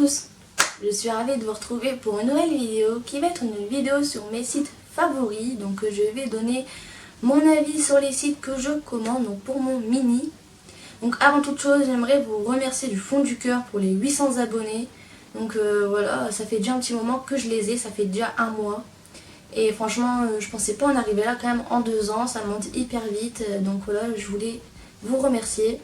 tous, je suis ravie de vous retrouver pour une nouvelle vidéo qui va être une vidéo sur mes sites favoris. Donc je vais donner mon avis sur les sites que je commande donc pour mon mini. Donc avant toute chose, j'aimerais vous remercier du fond du cœur pour les 800 abonnés. Donc voilà, ça fait déjà un petit moment que je les ai, ça fait déjà un mois. Et franchement, je pensais pas en arriver là quand même en 2 ans, ça monte hyper vite. Donc voilà, je voulais vous remercier.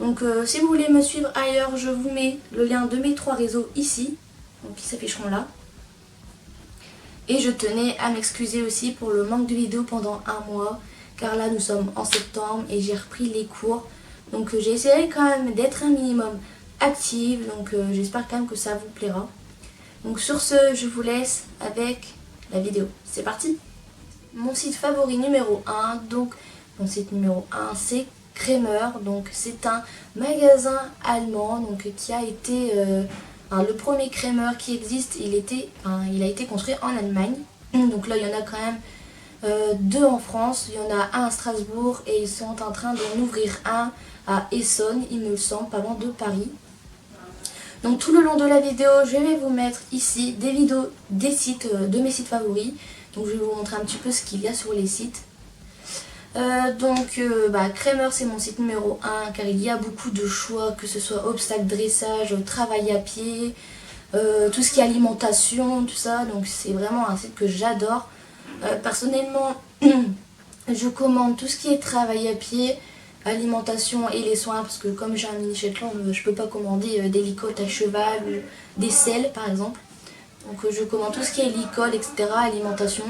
Donc si vous voulez me suivre ailleurs, je vous mets le lien de mes 3 réseaux ici, donc qui s'afficheront là. Et je tenais à m'excuser aussi pour le manque de vidéos pendant un mois, car là nous sommes en septembre et j'ai repris les cours. Donc j'ai essayé quand même d'être un minimum active, donc j'espère quand même que ça vous plaira. Donc sur ce, je vous laisse avec la vidéo. C'est parti! Mon site favori numéro 1, donc mon site numéro 1 c'est Kremer, donc c'est un magasin allemand donc, qui a été le premier Kremer qui existe, il a été construit en Allemagne. Donc là il y en a quand même 2 en France, il y en a un à Strasbourg et ils sont en train d'en ouvrir un à Essonne, il me semble, pas loin de Paris. Donc tout le long de la vidéo, je vais vous mettre ici des vidéos des sites, de mes sites favoris. Donc je vais vous montrer un petit peu ce qu'il y a sur les sites. Kremer c'est mon site numéro 1 car il y a beaucoup de choix, que ce soit obstacle, dressage, travail à pied, tout ce qui est alimentation, tout ça. Donc c'est vraiment un site que j'adore. Personnellement, je commande tout ce qui est travail à pied, alimentation et les soins, parce que comme j'ai un mini Shetland, je peux pas commander des licottes à cheval ou des selles par exemple. Donc je commande tout ce qui est licol, etc., alimentation.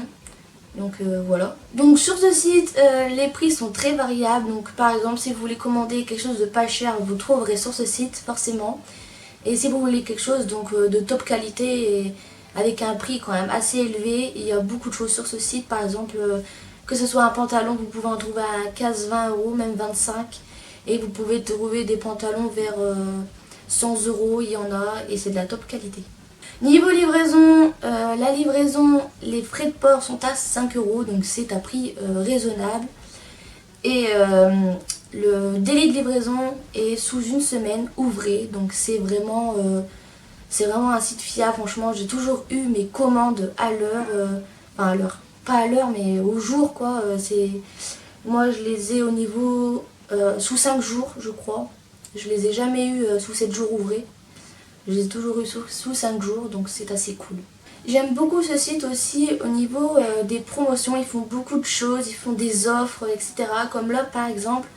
Donc voilà. Donc sur ce site, les prix sont très variables. Donc par exemple, si vous voulez commander quelque chose de pas cher, vous trouverez sur ce site forcément. Et si vous voulez quelque chose donc de top qualité et avec un prix quand même assez élevé, il y a beaucoup de choses sur ce site. Par exemple, que ce soit un pantalon, vous pouvez en trouver à 15-20 €, même 25. Et vous pouvez trouver des pantalons vers 100 €, il y en a, et c'est de la top qualité. Niveau livraison, la livraison, les frais de port sont à 5 €, donc c'est à prix raisonnable. Et le délai de livraison est sous 1 semaine ouvrée, donc c'est vraiment un site fiable. Franchement, j'ai toujours eu mes commandes à l'heure, enfin à l'heure, pas à l'heure mais au jour quoi. Moi je les ai au niveau sous 5 jours je crois. Je les ai jamais eu sous 7 jours ouvrés. Je les ai toujours eu sous 5 jours, donc c'est assez cool. J'aime beaucoup ce site aussi au niveau des promotions. Ils font beaucoup de choses, ils font des offres, etc. Comme là par exemple,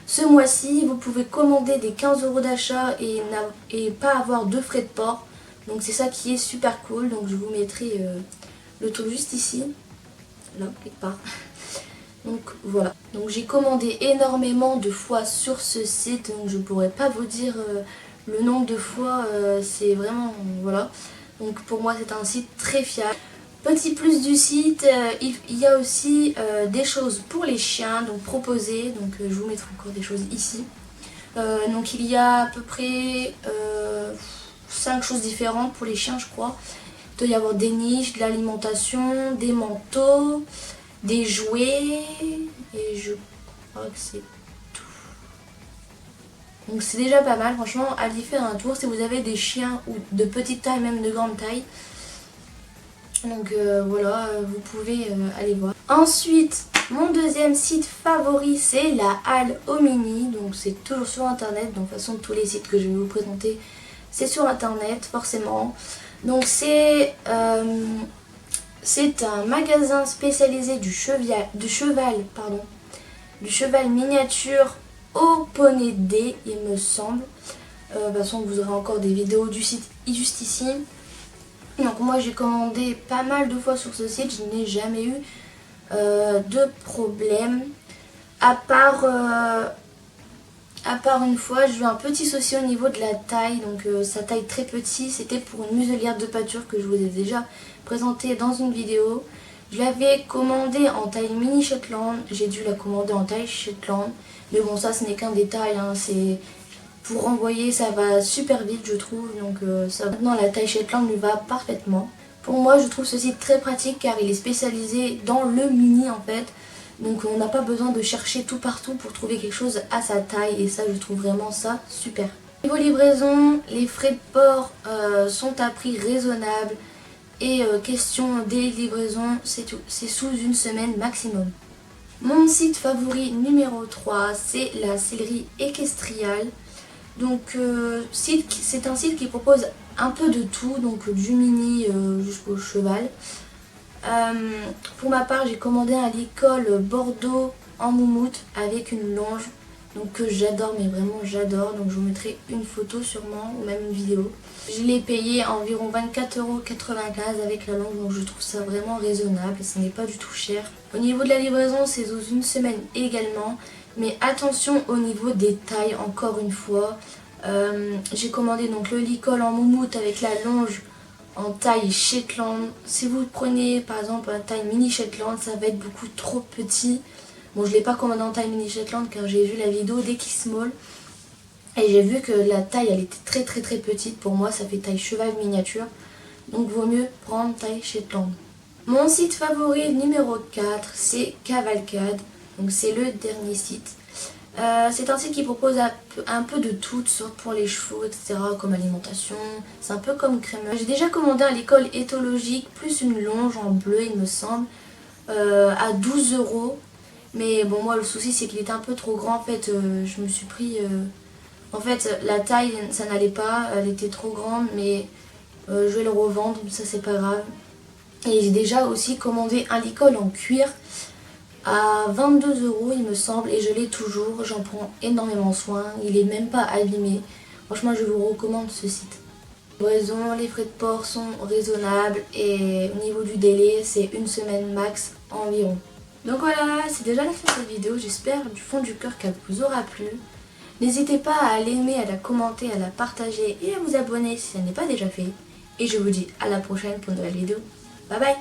ce mois-ci, vous pouvez commander des 15 € d'achat et pas avoir de frais de port. Donc c'est ça qui est super cool. Donc je vous mettrai le truc juste ici, là quelque part. Donc voilà. Donc j'ai commandé énormément de fois sur ce site, donc je pourrais pas vous dire le nombre de fois, c'est vraiment, voilà. Donc pour moi c'est un site très fiable. Petit plus du site, il y a aussi des choses pour les chiens, donc proposées. Donc je vous mettrai encore des choses ici. Donc il y a à peu près 5 choses différentes pour les chiens je crois. Il doit y avoir des niches, de l'alimentation, des manteaux, des jouets, et je crois que c'est tout. Donc c'est déjà pas mal, franchement, allez faire un tour si vous avez des chiens ou de petite taille, même de grande taille. Donc voilà, vous pouvez aller voir. Ensuite, mon deuxième site favori, c'est la Halle au Mini. Donc c'est toujours sur internet, donc de toute façon tous les sites que je vais vous présenter, c'est sur internet forcément. Donc c'est un magasin spécialisé du cheval miniature au poney D, il me semble. De toute façon, vous aurez encore des vidéos du site juste ici. Donc moi j'ai commandé pas mal de fois sur ce site, je n'ai jamais eu de problème. À part une fois, j'ai eu un petit souci au niveau de la taille, donc sa taille très petit, c'était pour une muselière de pâture que je vous ai déjà présentée dans une vidéo. Je l'avais commandée en taille mini Shetland, j'ai dû la commander en taille Shetland, mais bon ça ce n'est qu'un détail, hein, c'est pour renvoyer ça va super vite je trouve, donc ça, maintenant la taille Shetland lui va parfaitement. Pour moi je trouve ce site très pratique car il est spécialisé dans le mini en fait. Donc on n'a pas besoin de chercher tout partout pour trouver quelque chose à sa taille et ça je trouve vraiment ça super. Niveau livraison, les frais de port sont à prix raisonnable et question des livraisons, c'est tout. C'est sous une semaine maximum. Mon site favori numéro 3, c'est la sellerie équestriale. Donc c'est un site qui propose un peu de tout, donc du mini jusqu'au cheval. Pour ma part, j'ai commandé un licol Bordeaux en moumoute avec une longe, donc que j'adore, mais vraiment j'adore. Donc je vous mettrai une photo sûrement ou même une vidéo. Je l'ai payé environ 24,95 € avec la longe, donc je trouve ça vraiment raisonnable et ce n'est pas du tout cher. Au niveau de la livraison, c'est sous une semaine également, mais attention au niveau des tailles encore une fois. J'ai commandé donc le licol en moumoute avec la longe en taille Shetland. Si vous prenez par exemple un taille mini Shetland, ça va être beaucoup trop petit. Bon, je ne l'ai pas commandé en taille mini Shetland car j'ai vu la vidéo d'X-Small et j'ai vu que la taille elle était très petite. Pour moi ça fait taille cheval miniature, donc vaut mieux prendre taille Shetland. Mon site favori numéro 4, c'est Cavalcade, donc c'est le dernier site. C'est un site qui propose un peu de toutes sortes pour les chevaux, etc. comme alimentation. C'est un peu comme Crémeux. J'ai déjà commandé un licol éthologique plus une longe en bleu il me semble à 12 €. Mais bon, moi le souci c'est qu'il était un peu trop grand en fait. Je me suis pris... En fait la taille ça n'allait pas, elle était trop grande, mais je vais le revendre, ça c'est pas grave. Et j'ai déjà aussi commandé un licol en cuir à 22 € il me semble, et je l'ai toujours. J'en prends énormément soin, il est même pas abîmé. Franchement je vous recommande ce site. Les frais de port sont raisonnables et au niveau du délai c'est une semaine max environ. Donc voilà, c'est déjà la fin de cette vidéo, j'espère du fond du cœur qu'elle vous aura plu. N'hésitez pas à l'aimer, à la commenter, à la partager et à vous abonner si ça n'est pas déjà fait. Et je vous dis à la prochaine pour une nouvelle vidéo. Bye bye.